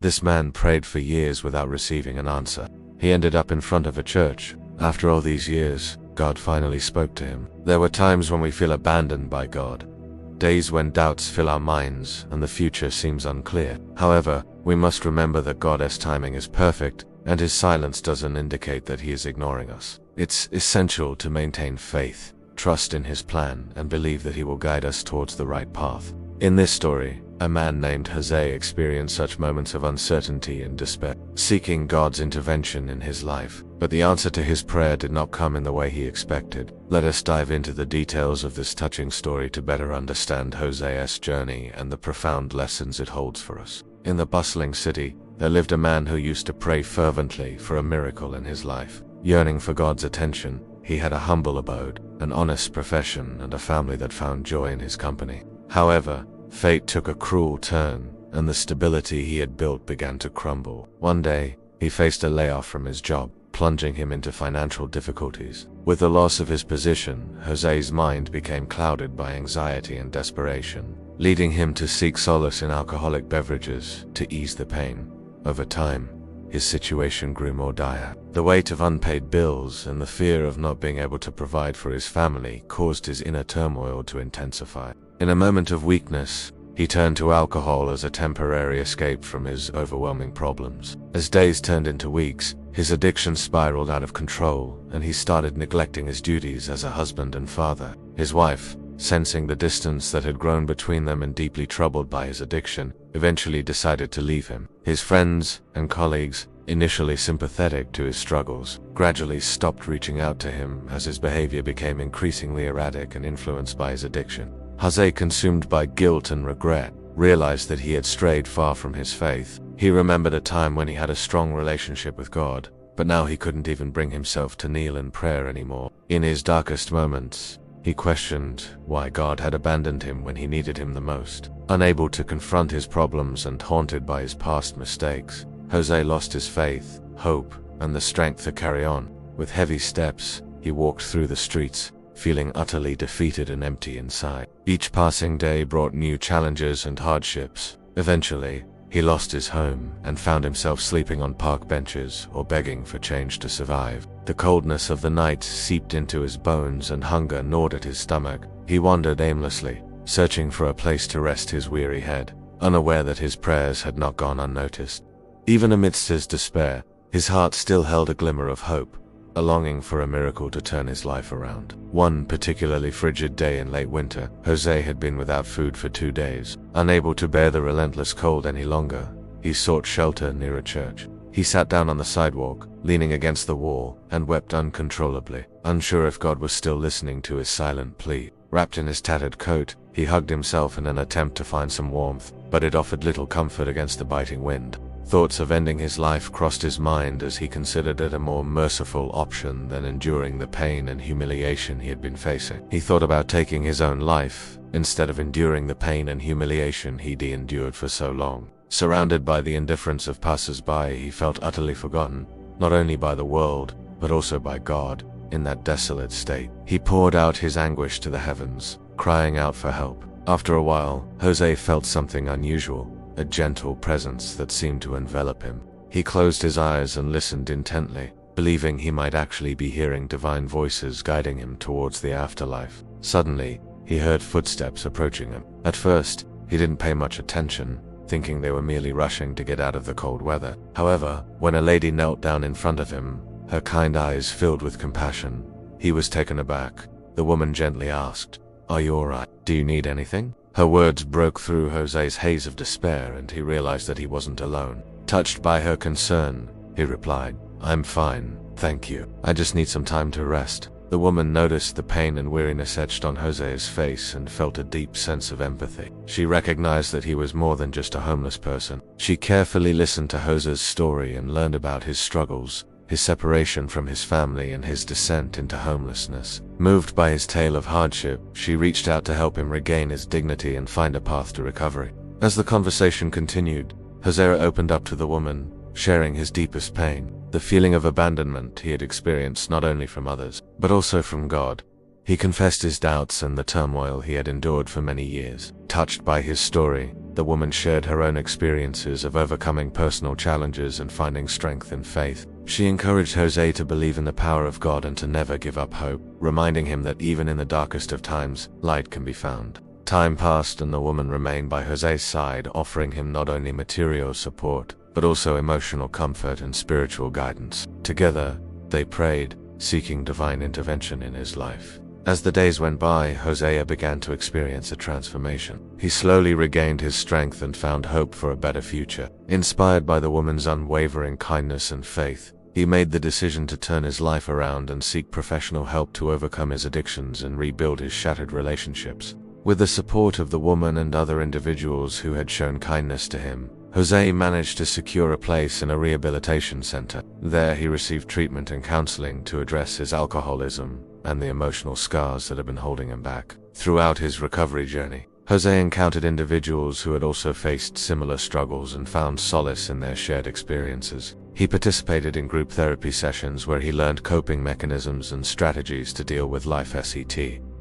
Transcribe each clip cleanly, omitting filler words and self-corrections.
This man prayed for years without receiving an answer. He ended up in front of a church. After all these years, God finally spoke to him. There were times when we feel abandoned by God. Days when doubts fill our minds and the future seems unclear. However, we must remember that God's timing is perfect, and His silence doesn't indicate that He is ignoring us. It's essential to maintain faith, trust in His plan, and believe that He will guide us towards the right path. In this story, a man named Jose experienced such moments of uncertainty and despair, seeking God's intervention in his life. But the answer to his prayer did not come in the way he expected. Let us dive into the details of this touching story to better understand Jose's journey and the profound lessons it holds for us. In the bustling city, there lived a man who used to pray fervently for a miracle in his life. Yearning for God's attention, he had a humble abode, an honest profession, and a family that found joy in his company. However, fate took a cruel turn, and the stability he had built began to crumble. One day, he faced a layoff from his job, plunging him into financial difficulties. With the loss of his position, Jose's mind became clouded by anxiety and desperation, leading him to seek solace in alcoholic beverages to ease the pain. Over time, his situation grew more dire. The weight of unpaid bills and the fear of not being able to provide for his family caused his inner turmoil to intensify. In a moment of weakness, he turned to alcohol as a temporary escape from his overwhelming problems. As days turned into weeks, his addiction spiraled out of control, and he started neglecting his duties as a husband and father. His wife, sensing the distance that had grown between them and deeply troubled by his addiction, eventually decided to leave him. His friends and colleagues, initially sympathetic to his struggles, gradually stopped reaching out to him as his behavior became increasingly erratic and influenced by his addiction. Jose, consumed by guilt and regret, realized that he had strayed far from his faith. He remembered a time when he had a strong relationship with God, but now he couldn't even bring himself to kneel in prayer anymore. In his darkest moments, he questioned why God had abandoned him when he needed him the most. Unable to confront his problems and haunted by his past mistakes, Jose lost his faith, hope, and the strength to carry on. With heavy steps, he walked through the streets, feeling utterly defeated and empty inside. Each passing day brought new challenges and hardships. Eventually, he lost his home and found himself sleeping on park benches or begging for change to survive. The coldness of the night seeped into his bones and hunger gnawed at his stomach. He wandered aimlessly, searching for a place to rest his weary head, unaware that his prayers had not gone unnoticed. Even amidst his despair, his heart still held a glimmer of hope, a longing for a miracle to turn his life around. One particularly frigid day in late winter, Jose had been without food for 2 days. Unable to bear the relentless cold any longer, he sought shelter near a church. He sat down on the sidewalk, leaning against the wall, and wept uncontrollably, unsure if God was still listening to his silent plea. Wrapped in his tattered coat, he hugged himself in an attempt to find some warmth, but it offered little comfort against the biting wind. Thoughts of ending his life crossed his mind as he considered it a more merciful option than enduring the pain and humiliation he had been facing. He thought about taking his own life, instead of enduring the pain and humiliation he'd endured for so long. Surrounded by the indifference of passers-by, he felt utterly forgotten, not only by the world, but also by God. In that desolate state, he poured out his anguish to the heavens, crying out for help. After a while, Jose felt something unusual, a gentle presence that seemed to envelop him. He closed his eyes and listened intently, believing he might actually be hearing divine voices guiding him towards the afterlife. Suddenly, he heard footsteps approaching him. At first, he didn't pay much attention, thinking they were merely rushing to get out of the cold weather. However, when a lady knelt down in front of him, her kind eyes filled with compassion, he was taken aback. The woman gently asked, "Are you alright? Do you need anything?" Her words broke through Jose's haze of despair, and he realized that he wasn't alone. Touched by her concern, he replied, "I'm fine, thank you. I just need some time to rest." The woman noticed the pain and weariness etched on Jose's face and felt a deep sense of empathy. She recognized that he was more than just a homeless person. She carefully listened to Jose's story and learned about his struggles, his separation from his family, and his descent into homelessness. Moved by his tale of hardship, she reached out to help him regain his dignity and find a path to recovery. As the conversation continued, Jose opened up to the woman, sharing his deepest pain, the feeling of abandonment he had experienced not only from others, but also from God. He confessed his doubts and the turmoil he had endured for many years. Touched by his story, the woman shared her own experiences of overcoming personal challenges and finding strength in faith. She encouraged Jose to believe in the power of God and to never give up hope, reminding him that even in the darkest of times, light can be found. Time passed and the woman remained by Jose's side, offering him not only material support, but also emotional comfort and spiritual guidance. Together, they prayed, seeking divine intervention in his life. As the days went by, Hosea began to experience a transformation. He slowly regained his strength and found hope for a better future. Inspired by the woman's unwavering kindness and faith, he made the decision to turn his life around and seek professional help to overcome his addictions and rebuild his shattered relationships. With the support of the woman and other individuals who had shown kindness to him, Jose managed to secure a place in a rehabilitation center. There he received treatment and counseling to address his alcoholism and the emotional scars that had been holding him back. Throughout his recovery journey, Jose encountered individuals who had also faced similar struggles and found solace in their shared experiences. He participated in group therapy sessions where he learned coping mechanisms and strategies to deal with life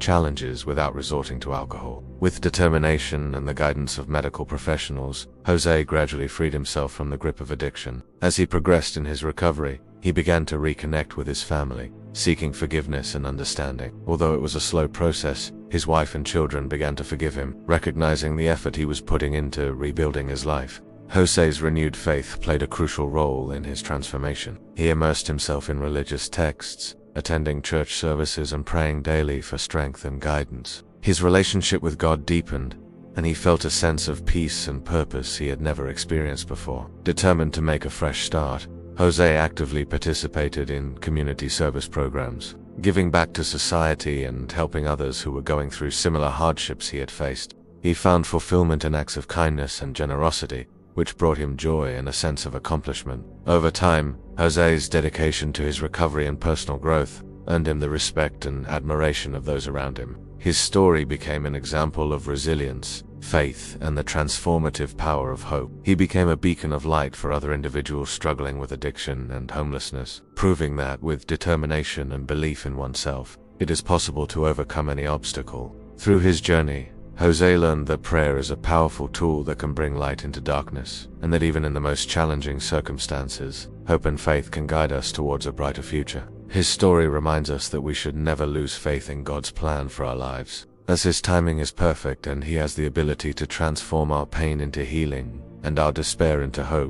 challenges without resorting to alcohol. With determination and the guidance of medical professionals, Jose gradually freed himself from the grip of addiction. As he progressed in his recovery, he began to reconnect with his family, seeking forgiveness and understanding. Although it was a slow process, his wife and children began to forgive him, recognizing the effort he was putting into rebuilding his life. Jose's renewed faith played a crucial role in his transformation. He immersed himself in religious texts, attending church services and praying daily for strength and guidance. His relationship with God deepened, and he felt a sense of peace and purpose he had never experienced before. Determined to make a fresh start, Jose actively participated in community service programs, giving back to society and helping others who were going through similar hardships he had faced. He found fulfillment in acts of kindness and generosity, which brought him joy and a sense of accomplishment. Over time, Jose's dedication to his recovery and personal growth earned him the respect and admiration of those around him. His story became an example of resilience, faith, and the transformative power of hope. He became a beacon of light for other individuals struggling with addiction and homelessness, proving that with determination and belief in oneself, it is possible to overcome any obstacle. Through his journey, Jose learned that prayer is a powerful tool that can bring light into darkness, and that even in the most challenging circumstances, hope and faith can guide us towards a brighter future. His story reminds us that we should never lose faith in God's plan for our lives, as His timing is perfect and He has the ability to transform our pain into healing and our despair into hope.